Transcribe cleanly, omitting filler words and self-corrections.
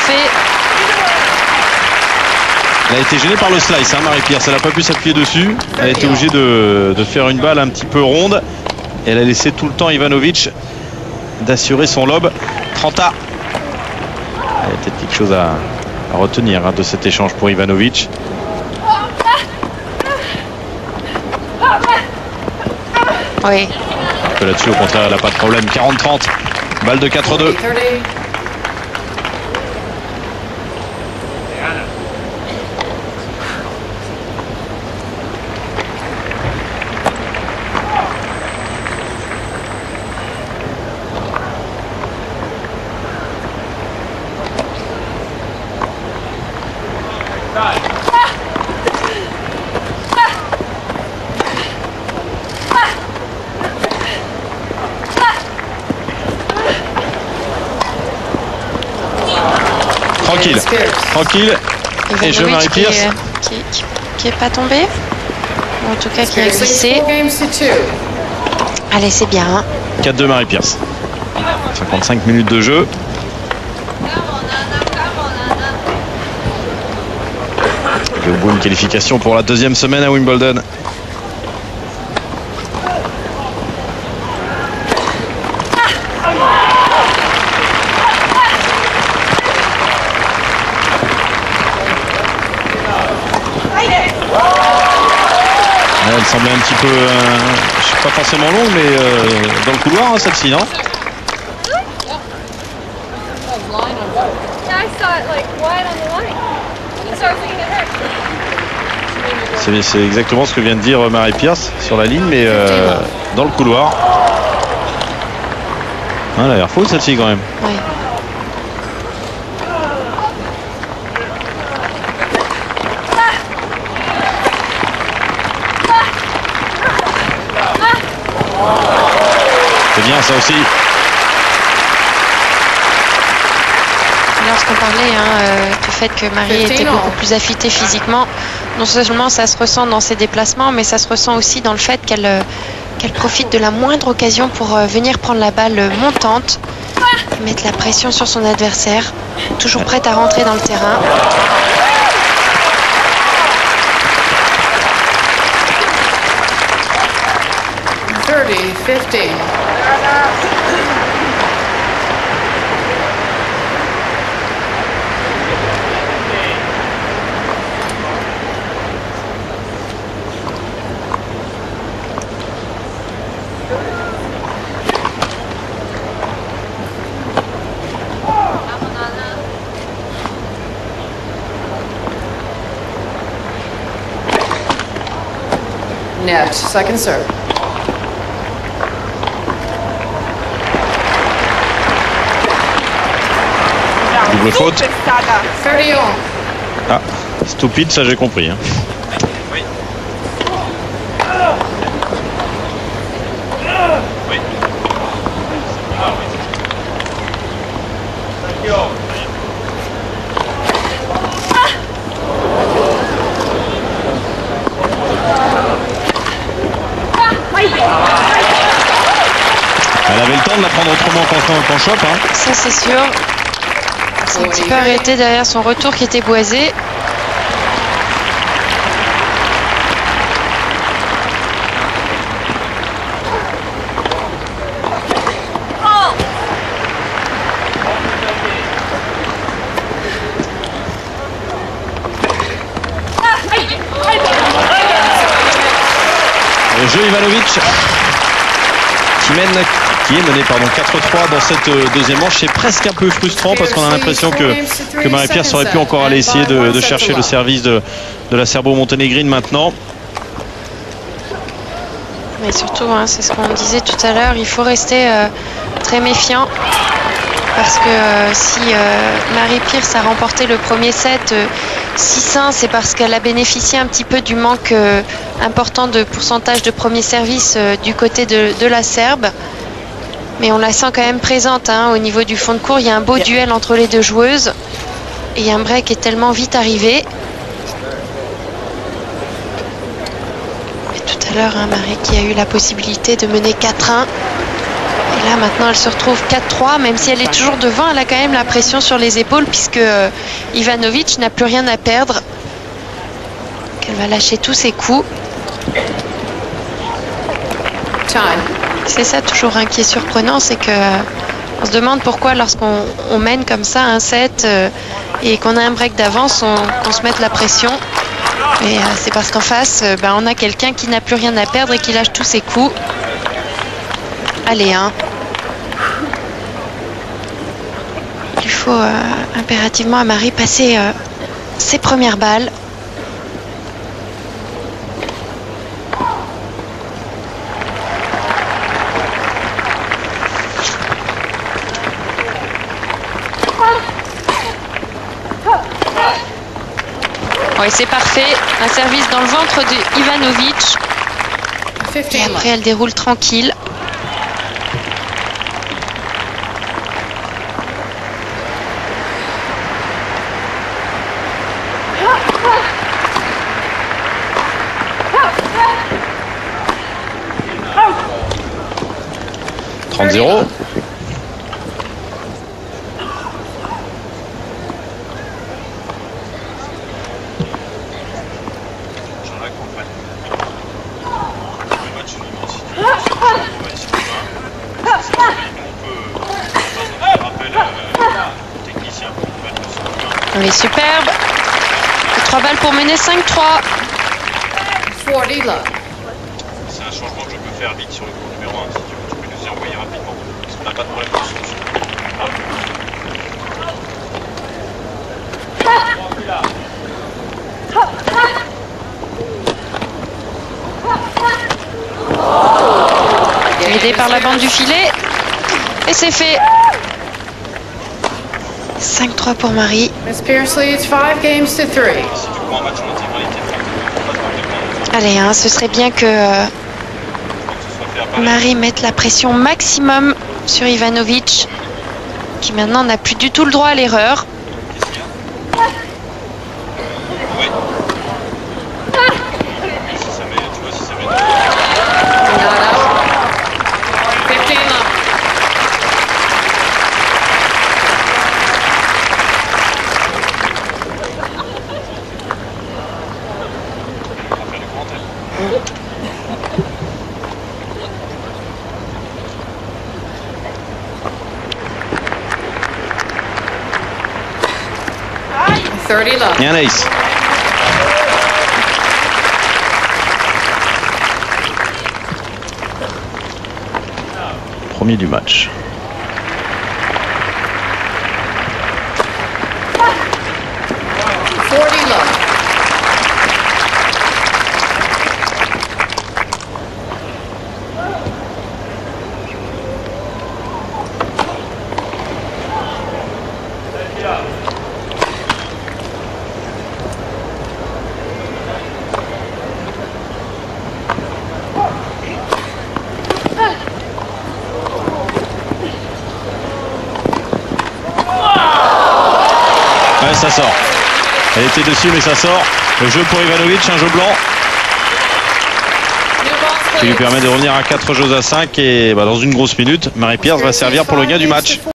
fait. Elle a été gênée par le slice, hein, Mary Pierce. Elle n'a pas pu s'appuyer dessus. Elle a été obligée de faire une balle un petit peu ronde. Et elle a laissé tout le temps Ivanovic d'assurer son lob. 30A. Il y a peut-être quelque chose à retenir, hein, de cet échange pour Ivanovic. Oui. Là-dessus, au contraire, elle n'a pas de problème. 40-30. Balle de 4-2. Tranquille, tranquille. Et je Mary Pierce. Qui est pas tombé. Ou en tout cas qui a glissé. Allez, c'est bien. 4-2 Mary Pierce. 55 minutes de jeu. Et au bout une qualification pour la deuxième semaine à Wimbledon. Elle semblait un petit peu, je sais pas forcément longue, mais dans le couloir, hein, celle-ci, non? C'est exactement ce que vient de dire Mary Pierce sur la ligne, mais dans le couloir. Ah, elle a l'air fausse celle-ci quand même. Oui. C'est bien ça aussi. Lorsqu'on parlait du fait que Marie était beaucoup plus affûtée physiquement, non seulement ça se ressent dans ses déplacements, mais ça se ressent aussi dans le fait qu'elle profite de la moindre occasion pour venir prendre la balle montante, mettre la pression sur son adversaire, toujours prête à rentrer dans le terrain. Net, second serve. Double faute. 31. Ah, stupide, ça j'ai compris. Hein. Oui. Oui. Elle avait le temps de la prendre autrement qu'en chope. Hein. Ça c'est sûr. C'est un petit peu arrêté derrière son retour qui était boisé. Le jeu Ivanovic qui est mené 4-3 dans cette deuxième manche. C'est presque un peu frustrant parce qu'on a l'impression que Mary Pierce aurait pu encore aller essayer de chercher le service de la serbo-monténégrine maintenant. Mais surtout, hein, c'est ce qu'on disait tout à l'heure, il faut rester très méfiant parce que si Mary Pierce a remporté le premier set 6-1, c'est parce qu'elle a bénéficié un petit peu du manque important de pourcentage de premier service du côté de la Serbe. Mais on la sent quand même présente hein, au niveau du fond de court. Il y a un beau duel entre les deux joueuses. Et un break est tellement vite arrivé. Et tout à l'heure, hein, Marie qui a eu la possibilité de mener 4-1. Et Là maintenant elle se retrouve 4-3, même si elle est toujours devant, elle a quand même la pression sur les épaules puisque Ivanovic n'a plus rien à perdre. Elle va lâcher tous ses coups. C'est ça toujours qui est surprenant, c'est que on se demande pourquoi lorsqu'on mène comme ça un set et qu'on a un break d'avance, on se mette la pression. Et c'est parce qu'en face, on a quelqu'un qui n'a plus rien à perdre et qui lâche tous ses coups. Allez, hein. Il faut impérativement à Marie passer ses premières balles. Oui, c'est parfait. Un service dans le ventre de Ivanovic. Et après, elle déroule tranquille. « 30-0. Oui, superbe. 3 balles pour mener 5-3. C'est un changement que je peux faire vite sur le cours numéro 1. Si tu peux nous y envoyer rapidement. Parce qu'on n'a pas de problème de solution. Aidé par la bande du filet. Et c'est fait. 5-3 pour Marie. Miss Pierce leads 5 games to 3. Allez, hein, ce serait bien que Marie mette la pression maximum sur Ivanovic, qui maintenant n'a plus du tout le droit à l'erreur. Et un ace. Premier du match. Ça sort. Elle était dessus mais ça sort. Le jeu pour Ivanovic, un jeu blanc qui lui permet de revenir à 4 jeux à 5 et dans une grosse minute, Marie Pierce va servir pour le gain du match.